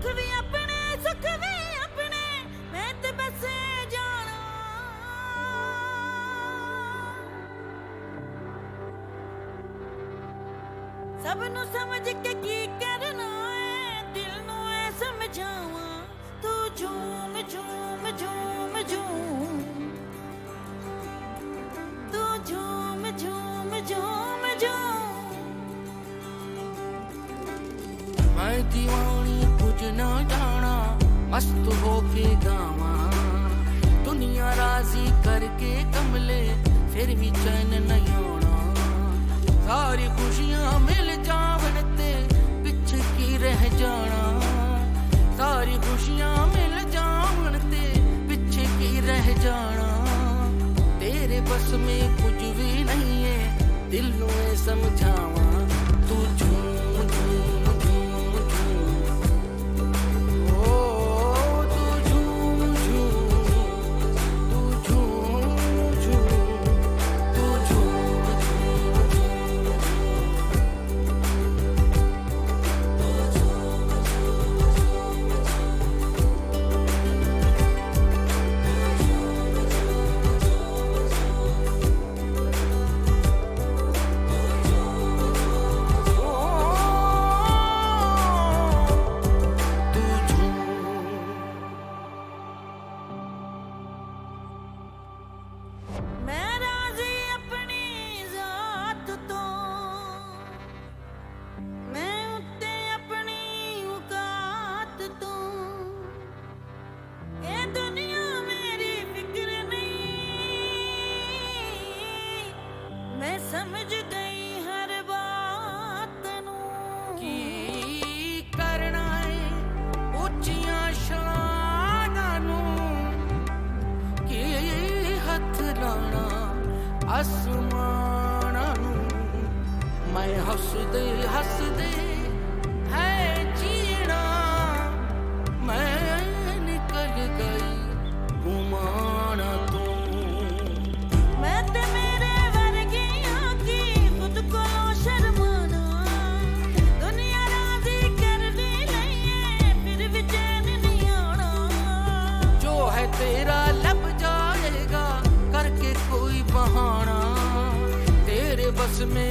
दुख भी अपने सुख भी अपने मैं ते बसे जाना सब नू समझ के की करना है दिल नू ऐ समझावा तू झूम झूम झूम झूम तू झूम झूम झूम झूम मैं दीवानी कुछ ना जाना मस्त होके गावा दुनिया राजी करके कमले फिर भी चैन नहीं आना सारी खुशियां मिल जावन ते पिछ की रह जाना सारी खुशियां मिल जावन ते पिछ की रह जाना तेरे बस में कुछ भी नहीं है दिल नू ऐ समझावा तू झूम झूम झूम झूम ओ तू झूम झूम तू झूम झूम तू झूम मैं राजी अपनी जात तो मैं उत्ते अपनी औकात तो ये दुनिया मेरी फिक्र नहीं मैं समझ गई हर बात नू की करना है उच्चियां शानां नू की हथ लाना आसमानां नू मैं हसदे हसदे है जीना मैं निकल गई घुमाना तू मैं ते मेरे वर्गियां की खुद को शर्माना दुनिया राजी कर भी लईए फिर भी चैन नहीं आना जो है तेरा लब जाएगा करके कोई बहाना तेरे बस में